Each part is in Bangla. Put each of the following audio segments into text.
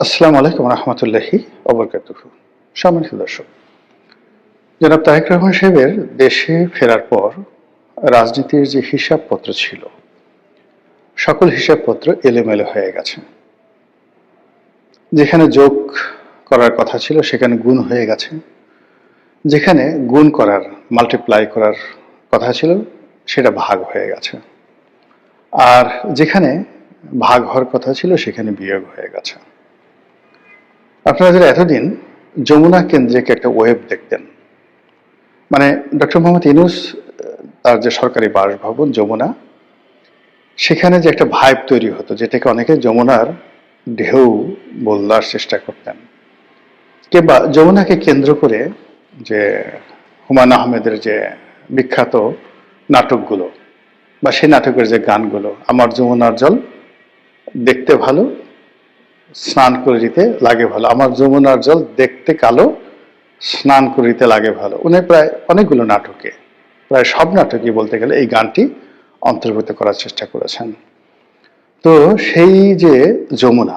আসসালামু আলাইকুম রহমতুল্লাহি ওবরকাতুহু। সম্মানিত দর্শক, জনাব তারেক রহমান সাহেবের দেশে ফেরার পর রাজনীতির যে হিসাবপত্র ছিল, সকল হিসাবপত্র এলোমেলো হয়ে গেছে। যেখানে যোগ করার কথা ছিল সেখানে গুণ হয়ে গেছে, যেখানে গুণ করার মাল্টিপ্লাই করার কথা ছিল সেটা ভাগ হয়ে গেছে, আর যেখানে ভাগ হওয়ার কথা ছিল সেখানে বিয়োগ হয়ে গেছে। আপনারা যারা এতদিন যমুনা কেন্দ্রিক একটা ওয়েব দেখতেন, মানে ডক্টর মোহাম্মদ ইউনূস তার যে সরকারি বাসভবন যমুনা, সেখানে যে একটা ভাইব তৈরি হতো, যেটাকে অনেকে যমুনার ঢেউ বলার চেষ্টা করতেন, কিংবা যমুনাকে কেন্দ্র করে যে হুমায়ুন আহমেদের যে বিখ্যাত নাটকগুলো বা সেই নাটকের যে গানগুলো, আমার যমুনার জল দেখতে ভালো, স্নান করে দিতে লাগে ভালো, আমার যমুনার জল দেখতে কালো, স্নান করিতে লাগে ভালো, উনি প্রায় অনেকগুলো নাটকে, প্রায় সব নাটকই বলতে গেলে এই গানটি অন্তর্ভুক্ত করার চেষ্টা করেছেন। তো সেই যে যমুনা,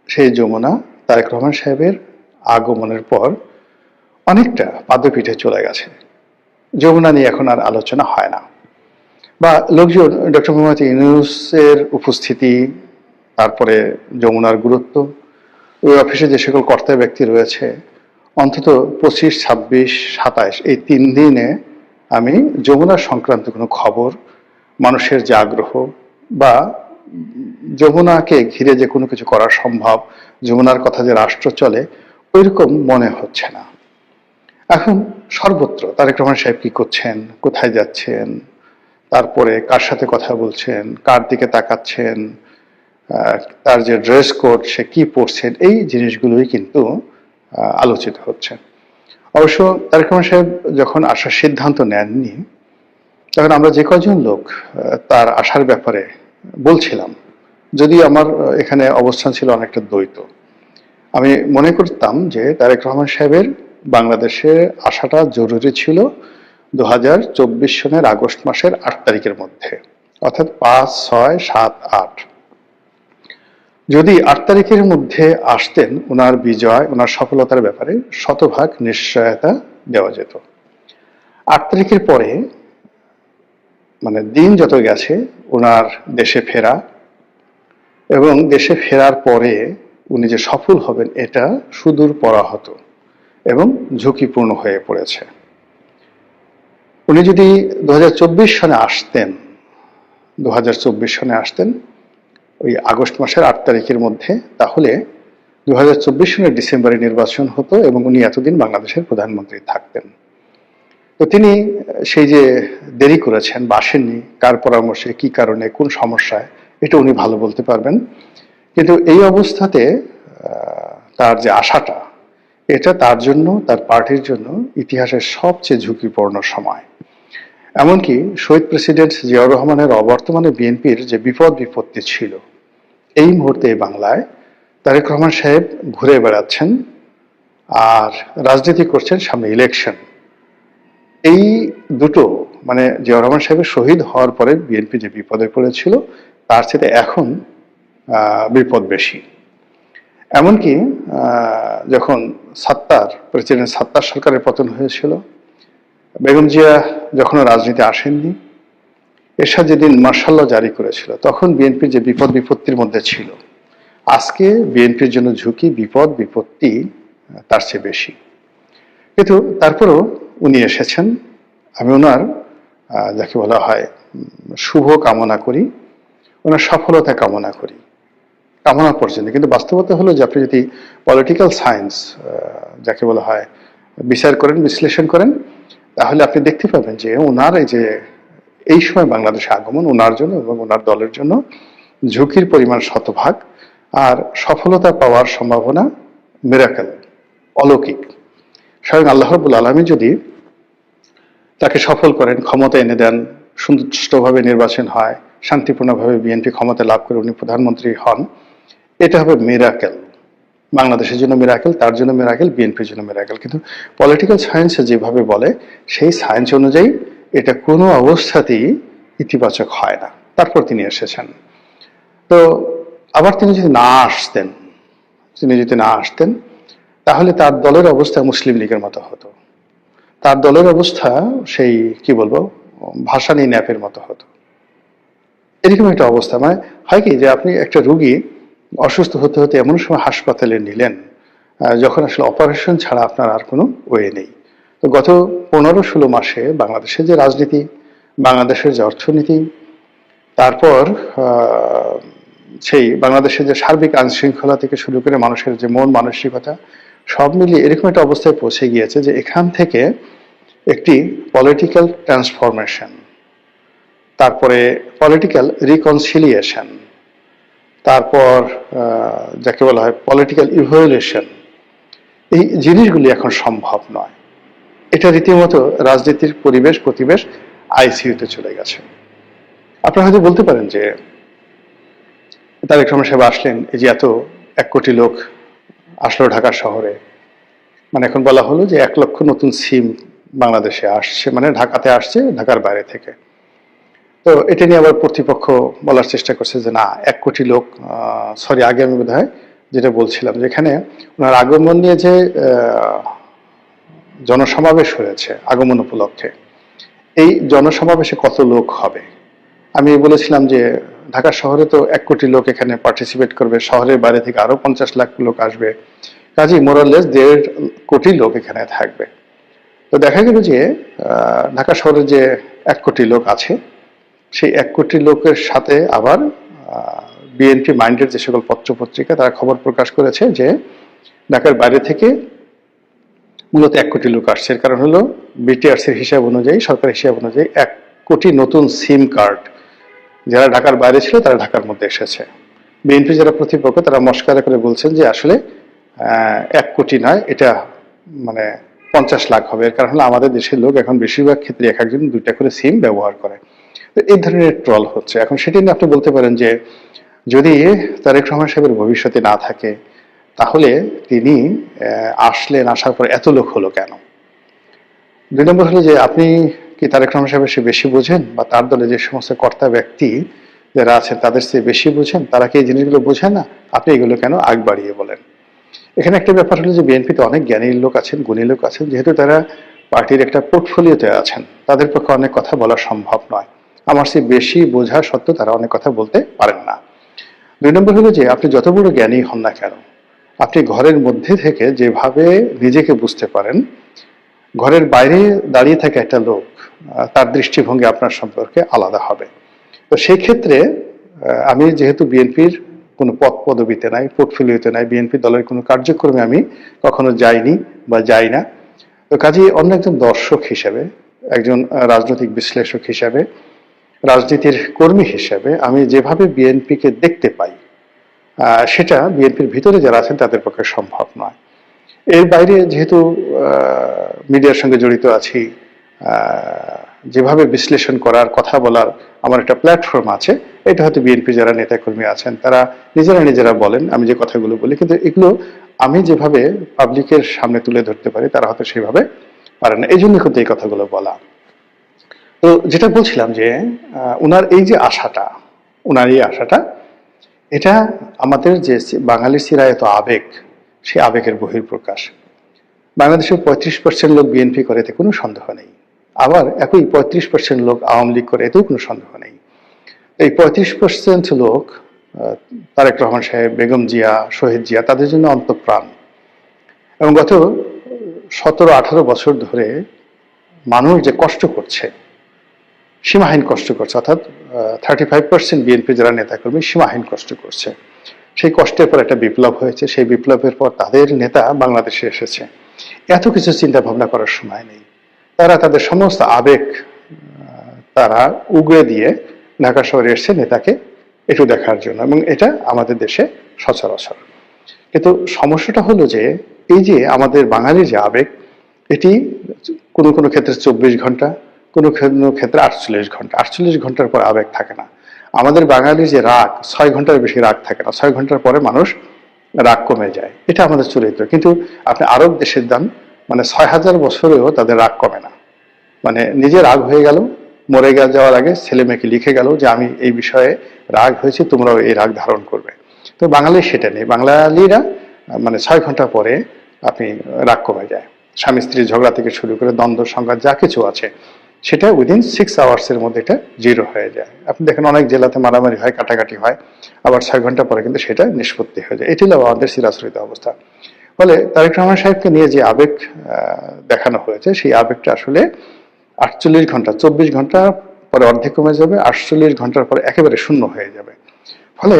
সেই যমুনা তারেক রহমান সাহেবের আগমনের পর অনেকটা পাদপীঠে চলে গেছে। যমুনা নিয়ে এখন আর আলোচনা হয় না, বা লোকজন ডক্টর মোহাম্মদ ইউনূসের উপস্থিতি, তারপরে যমুনার গুরুত্ব, ওই অফিসে যে সকল কর্তা ব্যক্তি রয়েছে, অন্তত 25, 26, 27 এই 3 দিনে আমি যমুনা সংক্রান্ত কোনো খবর, মানুষের যে আগ্রহ বা যমুনাকে ঘিরে যে কোনো কিছু করা সম্ভব, যমুনার কথা যে রাষ্ট্র চলে, ওইরকম মনে হচ্ছে না। এখন সর্বত্র তারেক রহমান সাহেব কি করছেন, কোথায় যাচ্ছেন, তারপরে কার সাথে কথা বলছেন, কার দিকে তাকাচ্ছেন, তার যে ড্রেস কোড, সে কি পরছেন, এই জিনিসগুলোই কিন্তু আলোচিত হচ্ছে। অবশ্য তারেক রহমান সাহেব যখন আসার সিদ্ধান্ত নেননি, তখন আমরা যে কয়জন লোক তার আসার ব্যাপারে বলছিলাম, যদি আমার এখানে অবস্থান ছিল অনেকটা দ্বৈত। আমি মনে করতাম যে তারেক রহমান সাহেবের বাংলাদেশে আসাটা জরুরি ছিল 2024 সনের আগস্ট মাসের 8 তারিখের মধ্যে, অর্থাৎ 5, 6, 7, 8। যদি 8 তারিখের মধ্যে আসতেন, ওনার বিজয়, ওনার সফলতার ব্যাপারে শতভাগ নিশ্চয়তা দেওয়া যেত। 8 তারিখের পরে, মানে দিন যত গেছে, ওনার দেশে ফেরা এবং দেশে ফেরার পরে উনি যে সফল হবেন এটা সুদূর পরাহত এবং ঝুঁকিপূর্ণ হয়ে পড়েছে। উনি যদি 2024 সনে আসতেন, 2024 সনে আসতেন ওই আগস্ট মাসের 8 তারিখের মধ্যে, তাহলে 2024 সনের ডিসেম্বরে নির্বাচন হতো এবং উনি এতদিন বাংলাদেশের প্রধানমন্ত্রী থাকতেন। তো তিনি সেই যে দেরি করেছেন বা আসেননি, কার পরামর্শে, কি কারণে, কোন সমস্যায়, এটা উনি ভালো বলতে পারবেন। কিন্তু এই অবস্থাতে তার যে আশাটা, এটা তার জন্য, তার পার্টির জন্য ইতিহাসের সবচেয়ে ঝুঁকিপূর্ণ সময়। এমনকি শহীদ প্রেসিডেন্ট জিয়াউর রহমানের অবর্তমানে বিএনপির যে বিপদ বিপত্তি ছিল, এই মুহূর্তে বাংলায় তারেক রহমান সাহেব ঘুরে বেড়াচ্ছেন আর রাজনীতি করছেন, সামনে ইলেকশন। এই দুটো, মানে জিয়াউর রহমান সাহেবের শহীদ হওয়ার পরে বিএনপি যে বিপদে পড়েছিল, তার সাথে এখন বিপদ বেশি। এমনকি যখন প্রেসিডেন্ট সাত্তার সরকারের পতন হয়েছিল, বেগম জিয়া যখন রাজনীতি আসেননি, এরশাদ যেদিন মার্শাল ল জারি করেছিল, তখন বিএনপির যে বিপদ বিপত্তির মধ্যে ছিল, আজকে বিএনপির জন্য ঝুঁকি, বিপদ বিপত্তি তার চেয়ে বেশি। কিন্তু তারপরেও উনি এসেছেন, আমি ওনার যাকে বলা হয় শুভ কামনা করি, ওনার সফলতা কামনা করি, কামনা পর্যন্ত। কিন্তু বাস্তবতা হলো যে আপনি যদি পলিটিক্যাল সায়েন্স যাকে বলা হয় বিচার করেন, বিশ্লেষণ করেন, তাহলে আপনি দেখতে পাবেন যে ওনার এই সময় বাংলাদেশে আগমন ওনার জন্য এবং ওনার দলের জন্য ঝুঁকির পরিমাণ শতভাগ, আর সফলতা পাওয়ার সম্ভাবনা মিরাকেল, অলৌকিক। স্বয়ং আল্লাহ রাব্বুল আলামিন যদি তাকে সফল করেন, ক্ষমতা এনে দেন, সুষ্ঠুভাবে নির্বাচন হয়, শান্তিপূর্ণভাবে বিএনপি ক্ষমতা লাভ করে উনি প্রধানমন্ত্রী হন, এটা হবে মিরাকেল। বাংলাদেশের জন্য মিরাকেল, তার জন্য মিরাকেল, বিএনপির জন্য মিরাকেল। কিন্তু পলিটিক্যাল সায়েন্সে যেভাবে বলে, সেই সায়েন্স অনুযায়ী এটা কোনো অবস্থাতেই ইতিবাচক হয় না। তারপর তিনি এসেছেন। তো আবার তিনি যদি না আসতেন, তিনি যদি না আসতেন তাহলে তার দলের অবস্থা মুসলিম লীগের মতো হতো, তার দলের অবস্থা সেই কি বলবো ভাসানী ন্যাপের মতো হতো। এরকম একটা অবস্থা, মানে হয় কি যে আপনি একটা রুগী অসুস্থ হতে হতে এমন সময় হাসপাতালে নিলেন যখন আসলে অপারেশন ছাড়া আপনার আর কোনো ওয়ে নেই। তো গত 15-16 মাসে বাংলাদেশের যে রাজনীতি, বাংলাদেশের যে অর্থনীতি, তারপর সেই বাংলাদেশের যে সার্বিক আইন শৃঙ্খলা থেকে শুরু করে মানুষের যে মন মানসিকতা, সব মিলিয়ে এরকম একটা অবস্থায় পৌঁছে গিয়েছে যে এখান থেকে একটি পলিটিক্যাল ট্রান্সফরমেশন, তারপরে পলিটিক্যাল রিকনসিলিয়েশন, তারপর যাকে বলা হয় পলিটিক্যাল ইভ্যালুয়েশন, এই জিনিসগুলি এখন সম্ভব নয়। এটা রীতিমতো রাজনীতির প্রতিবেশ আইসিইউতে চলে গেছে। আপনারা হয়তো বলতে পারেন যে তারেক রহমান সাহেব আসলেন, এই যে এত 1 কোটি লোক আসলো ঢাকা শহরে, মানে এখন বলা হলো যে 1 লক্ষ নতুন সিম বাংলাদেশে আসছে, মানে ঢাকাতে আসছে ঢাকার বাইরে থেকে। তো এটা নিয়ে আবার কর্তৃপক্ষ বলার চেষ্টা করছে যে না 1 কোটি লোক, সরি আগে আমি বোধহয় যেটা বলছিলাম যেখানে ওনার আগমন নিয়ে যে জনসমাবেশ হয়েছে আগমন উপলক্ষে, এই জনসমাবেশে কত লোক হবে আমি বলেছিলাম যে ঢাকা শহরে তো 1 কোটি লোক এখানে পার্টিসিপেট করবে, শহরের বাইরে থেকে আরো 50 লাখ লোক আসবে, কাজেই মোরাললেস 1.5 কোটি লোক এখানে থাকবে। তো দেখা গেল যে ঢাকা শহরে যে 1 কোটি লোক আছে, সেই 1 কোটি লোকের সাথে আবার বিএনপি মাইন্ডের যে সকল পত্রপত্রিকা তারা খবর প্রকাশ করেছে যে ঢাকার বাইরে থেকে মূলত 1 কোটি লোক আসছে। এর কারণ হলো বিটিআরসি এর হিসাব অনুযায়ী, সরকার হিসাব অনুযায়ী 1 কোটি নতুন সিম কার্ড যারা ঢাকার বাইরে ছিল তারা ঢাকার মধ্যে এসেছে। বিএনপি যারা প্রতিপক্ষ তারা মস্কারা করে বলছেন যে আসলে 1 কোটি নয়, এটা মানে 50 লাখ হবে। এর কারণ হলো আমাদের দেশের লোক এখন বেশিরভাগ ক্ষেত্রে এক একজন 2টা করে সিম ব্যবহার করে। তো এই ধরনের ট্রল হচ্ছে। এখন সেটা নিয়ে আপনি বলতে পারেন যে যদি তারেক রহমান সাহেবের ভবিষ্যতে না থাকে তাহলে তিনি আসলেন, আসার পর এত লোক হলো কেন? 2 নম্বর হলো যে আপনি কি তারেক রহমান সাহেবের চেয়ে বেশি বোঝেন, বা তার দলে যে সমস্ত কর্তা ব্যক্তি যারা আছেন তাদের চেয়ে বেশি বোঝেন? তারা কি এই জিনিসগুলো বোঝেন না? আপনি এগুলো কেন আগ বাড়িয়ে বলেন? এখানে একটা ব্যাপার হলো যে বিএনপিতে অনেক জ্ঞানী লোক আছেন, গুণী লোক আছেন, যেহেতু তারা পার্টির একটা পোর্টফোলিওতে আছেন, তাদের পক্ষে অনেক কথা বলা সম্ভব নয়। আমার চেয়ে বেশি বোঝা সত্ত্বেও তারা অনেক কথা বলতে পারেন না। 2 নম্বর হলো যে আপনি যত বড় জ্ঞানী হন না কেন, আপনি ঘরের মধ্যে থেকে যেভাবে নিজেকে বুঝতে পারেন, ঘরের বাইরে দাঁড়িয়ে থাকা একটা লোক তার দৃষ্টিভঙ্গি আপনার সম্পর্কে আলাদা হবে। তো সেই ক্ষেত্রে আমি যেহেতু বিএনপির কোনো পদ পদবিতে নাই, পোর্টফোলিওতে নাই, বিএনপি দলের কোনো কার্যক্রমে আমি কখনো যাইনি বা যাই না, তো কাজেই অন্য একজন দর্শক হিসেবে, একজন রাজনৈতিক বিশ্লেষক হিসেবে, রাজনীতির কর্মী হিসেবে আমি যেভাবে বিএনপিকে দেখতে পাই সেটা বিএনপির ভিতরে যারা আছেন তাদের পক্ষে সম্ভব নয়। এর বাইরে যেহেতু মিডিয়ার সঙ্গে জড়িত আছি, যেভাবে বিশ্লেষণ করার, কথা বলার আমার একটা প্ল্যাটফর্ম আছে, এটা হয়তো বিএনপি যারা নেতাকর্মী আছেন তারা নিজেরা বলেন আমি যে কথাগুলো বলি, কিন্তু এগুলো আমি যেভাবে পাবলিকের সামনে তুলে ধরতে পারি তারা হয়তো সেইভাবে পারে না, এই জন্য কিন্তু এই কথাগুলো বলা। তো যেটা বলছিলাম যে ওনার এই যে আশাটা, ওনার এই আশাটা, এটা আমাদের যে বাঙালির চিরায়ত আবেগ, সেই আবেগের বহিঃপ্রকাশ। বাংলাদেশের 35% লোক বিএনপি করে, এতে কোনো সন্দেহ নেই। আবার একই 35% লোক আওয়ামী লীগ করে, এতেও কোনো সন্দেহ নেই। এই 35% লোক তারেক রহমান সাহেব, বেগম জিয়া, শহীদ জিয়া, তাদের জন্য অন্তঃপ্রাণ। এবং গত 17-18 বছর ধরে মানুষ যে কষ্ট করছে, সীমাহীন কষ্ট করছে, অর্থাৎ 35% বিএনপি যারা নেতাকর্মী সীমাহীন কষ্ট করছে। সেই কষ্টের পর একটা বিপ্লব হয়েছে, সেই বিপ্লবের পর তাদের নেতা বাংলাদেশে এসেছে। এত কিছু চিন্তা ভাবনা করার সময় নেই। তারা তাদের সমস্ত আবেগ তারা উগড়ে দিয়ে ঢাকা শহরে এসছে নেতাকে একটু দেখার জন্য, এবং এটা আমাদের দেশে সচরাচর। কিন্তু সমস্যাটা হলো যে এই যে আমাদের বাঙালির যে আবেগ, এটি কোনো কোনো ক্ষেত্রে 24 ঘন্টা, কোনো ক্ষেত্রে 48 ঘন্টা। 48 ঘন্টার পর আবেগ থাকে না। আমাদের বাঙালির যে রাগ, 6 ঘন্টার বেশি রাগ থাকে না। 6 ঘন্টার পরে মানুষ রাগ কমে যায়, এটা আমাদের চরিত্র। কিন্তু আপনি আরব দেশের দান, মানে 6000 বছরেও তাদের রাগ কমে না। মানে নিজে রাগ হয়ে গেল, মরে যাওয়ার আগে ছেলে মেয়েকে লিখে গেল যে আমি এই বিষয়ে রাগ হয়েছি, তোমরাও এই রাগ ধারণ করবে। তো বাঙালির সেটা নেই। বাঙালিরা মানে 6 ঘন্টা পরে আপনি রাগ কমে যায়। স্বামী স্ত্রীর ঝগড়া থেকে শুরু করে দ্বন্দ্ব সংঘাত যা কিছু আছে সেটা উইদিন 6 আওয়ার্সের মধ্যে এটা জিরো হয়ে যায়। আপনি দেখেন অনেক জেলাতে মারামারি হয়, কাটাকাটি হয়, আবার 6 ঘন্টা পরে কিন্তু সেটা নিষ্পত্তি হয়ে যায়। এটি হলো আমাদের চিরাচরিত অবস্থা। ফলে তারেক রহমান সাহেবকে নিয়ে যে আবেগ দেখানো হয়েছে, সেই আবেগটা আসলে 48 ঘন্টা, 24 ঘন্টা পরে অর্ধেক কমে যাবে, 48 ঘন্টার পরে একেবারে শূন্য হয়ে যাবে। ফলে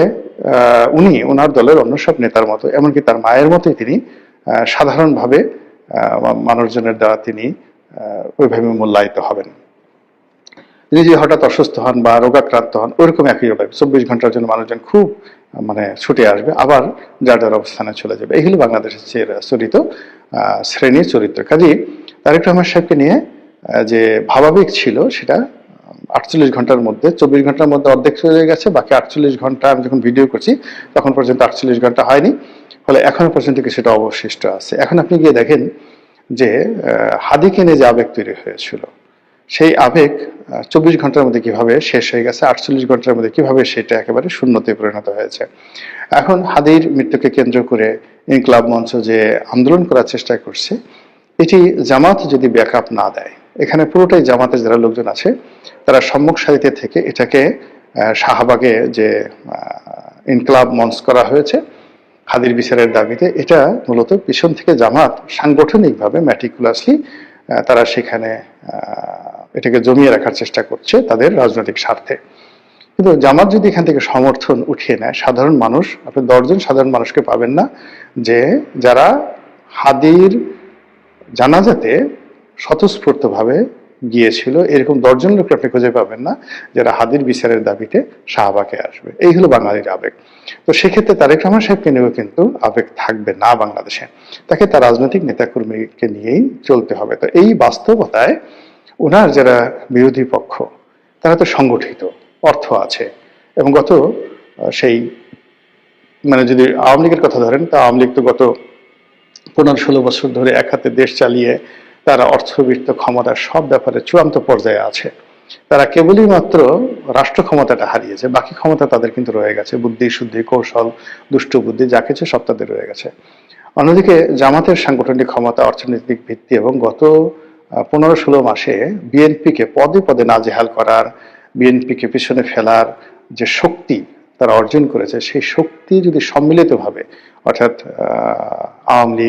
উনি ওনার দলের অন্য সব নেতার মতো, এমনকি তার মায়ের মতোই তিনি সাধারণভাবে মানুষজনের দ্বারা তিনি ওইভাবে মূল্যায়িত হবেন। তিনি যে হঠাৎ অসুস্থ হন বা রোগাক্রান্ত হন, ওইরকম একই হবে। 24 ঘন্টার জন্য মানুষজন খুব মানে ছুটে আসবে, আবার যার যার অবস্থানে চলে যাবে। এই হলো বাংলাদেশের চরিত শ্রেণীর চরিত্র। কাজেই তারেক রহমান সাহেবকে নিয়ে যে ভাবাবেগ ছিল সেটা 48 ঘন্টার মধ্যে, 24 ঘন্টার মধ্যে অর্ধেক চলে গেছে, বাকি 48 ঘন্টা আমি যখন ভিডিও করছি তখন পর্যন্ত 48 ঘন্টা হয়নি। ফলে এখনো পর্যন্ত কিছুটা অবশিষ্ট আছে। এখন আপনি গিয়ে দেখেন যে হাদিকে নিয়ে যে আবেগ তৈরি হয়েছিল, সেই আবেগ 24 ঘন্টার মধ্যে কিভাবে শেষ হয়ে গেছে, 48 ঘন্টার মধ্যে কিভাবে সেটা একেবারে শূন্যতে পরিণত হয়েছে। এখন হাদির মৃত্যুকে কেন্দ্র করে ইনকলাব মঞ্চ যে আন্দোলন করার চেষ্টা করছে, এটি জামাত যদি ব্যাকআপ না দেয়, এখানে পুরোটাই জামাতের যারা লোকজন আছে তারা সম্মুখ সারিতে থেকে এটাকে শাহবাগে যে ইনকলাব মঞ্চ করা হয়েছে হাদির বিচারের দাবিতে, এটা মূলত পিছন থেকে জামাত সাংগঠনিকভাবে ম্যাটিকুলাসলি তারা সেখানে এটাকে জমিয়ে রাখার চেষ্টা করছে তাদের রাজনৈতিক স্বার্থে। কিন্তু জামাত যদি এখান থেকে সমর্থন উঠিয়ে নেয়, সাধারণ মানুষ, আপনি 10 জন সাধারণ মানুষকে পাবেন না যে যারা হাদির জানাজাতে স্বতঃস্ফূর্তভাবে গিয়েছিল, এরকম 10 জন লোক আপনি খুঁজে পাবেন না যারা হাদির বিচারের দাবিতে শাহবাগে আসবে। এই হলো বাঙালির আবেগ। তো সেক্ষেত্রে তারেক রহমান সাহেবকে নিয়েও কিন্তু আবেগ থাকবে না বাংলাদেশে, তাকে তার রাজনৈতিক নেতাকর্মীকে নিয়েই চলতে হবে। তো এই বাস্তবতায় ওনার যারা বিরোধী পক্ষ তারা তো সংগঠিত, অর্থ আছে, এবং গত সেই মানে যদি আওয়ামী লীগের কথা ধরেন, তা আওয়ামী লীগ তো গত 15-16 বছর ধরে এক হাতে দেশ চালিয়ে তারা অর্থবিত্ত ক্ষমতার সব ব্যাপারে চূড়ান্ত পর্যায়ে আছে। তারা কেবলই মাত্র রাষ্ট্র ক্ষমতাটা হারিয়েছে, বাকি ক্ষমতা তাদের কিন্তু রয়ে গেছে। বুদ্ধি শুদ্ধি কৌশল দুষ্ট বুদ্ধি যা কিছু সব তাদের রয়ে গেছে। অন্যদিকে জামাতের সাংগঠনিক ক্ষমতা, অর্থনৈতিক ভিত্তি এবং গত 15-16 মাসে বিএনপিকে পদে পদে নাজেহাল করার, বিএনপিকে পিছনে ফেলার যে শক্তি তারা অর্জন করেছে, সেই শক্তি যদি সম্মিলিতভাবে, অর্থাৎ আওয়ামী লীগ